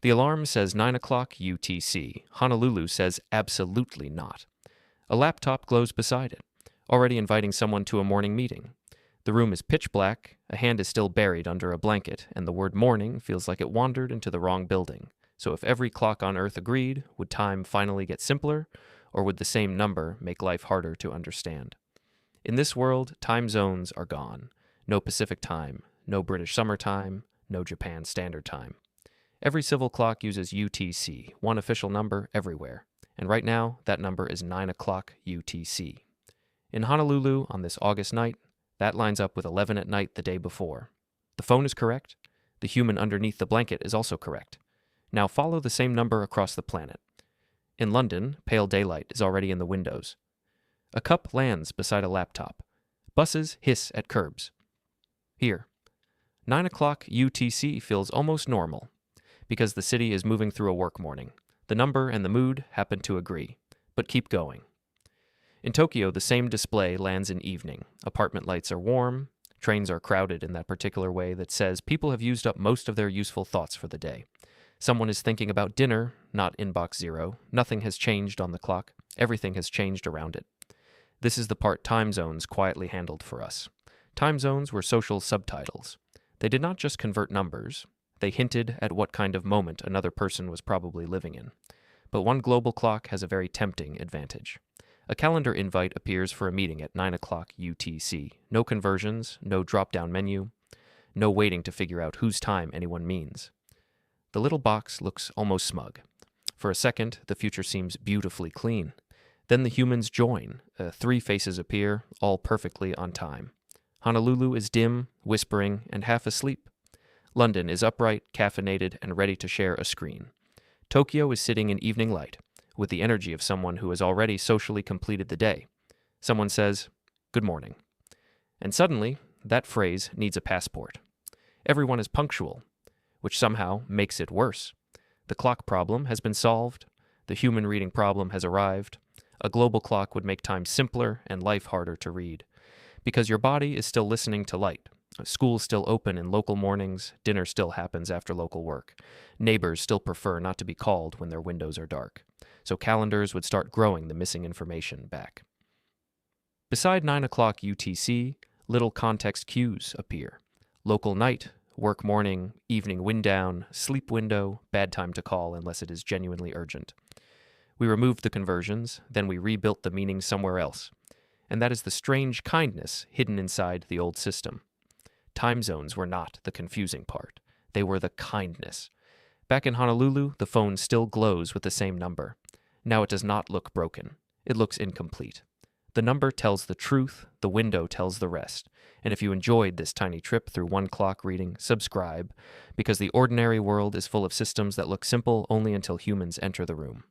The alarm says 9 o'clock UTC. Honolulu says absolutely not. A laptop glows beside it, already inviting someone to a morning meeting. The room is pitch black, a hand is still buried under a blanket, and the word morning feels like it wandered into the wrong building. So if every clock on Earth agreed, would time finally get simpler, or would the same number make life harder to understand? In this world, time zones are gone. No Pacific time, no British summer time, no Japan Standard Time. Every civil clock uses UTC, one official number everywhere. And right now, that number is 9 o'clock UTC. In Honolulu, on this August night, that lines up with 11 at night the day before. The phone is correct. The human underneath the blanket is also correct. Now follow the same number across the planet. In London, pale daylight is already in the windows. A cup lands beside a laptop. Buses hiss at curbs. Here, 9 o'clock UTC feels almost normal, because the city is moving through a work morning. The number and the mood happen to agree, but keep going. In Tokyo, the same display lands in evening. Apartment lights are warm. Trains are crowded in that particular way that says people have used up most of their useful thoughts for the day. Someone is thinking about dinner, not inbox zero. Nothing has changed on the clock. Everything has changed around it. This is the part time zones quietly handled for us. Time zones were social subtitles. They did not just convert numbers. They hinted at what kind of moment another person was probably living in. But one global clock has a very tempting advantage. A calendar invite appears for a meeting at 9 o'clock UTC. No conversions, no drop-down menu, no waiting to figure out whose time anyone means. The little box looks almost smug. For a second, the future seems beautifully clean. Then the humans join. 3 faces appear, all perfectly on time. Honolulu is dim, whispering, and half asleep. London is upright, caffeinated, and ready to share a screen. Tokyo is sitting in evening light, with the energy of someone who has already socially completed the day. Someone says, "Good morning." And suddenly, that phrase needs a passport. Everyone is punctual, which somehow makes it worse. The clock problem has been solved. The human reading problem has arrived. A global clock would make time simpler and life harder to read. Because your body is still listening to light. School's still open in local mornings. Dinner still happens after local work. Neighbors still prefer not to be called when their windows are dark. So calendars would start growing the missing information back. Beside 9 o'clock UTC, little context cues appear. Local night, work morning, evening wind down, sleep window, bad time to call unless it is genuinely urgent. We removed the conversions, then we rebuilt the meaning somewhere else. And that is the strange kindness hidden inside the old system. Time zones were not the confusing part. They were the kindness. Back in Honolulu, the phone still glows with the same number. Now it does not look broken. It looks incomplete. The number tells the truth, the window tells the rest. And if you enjoyed this tiny trip through one clock reading, subscribe, because the ordinary world is full of systems that look simple only until humans enter the room.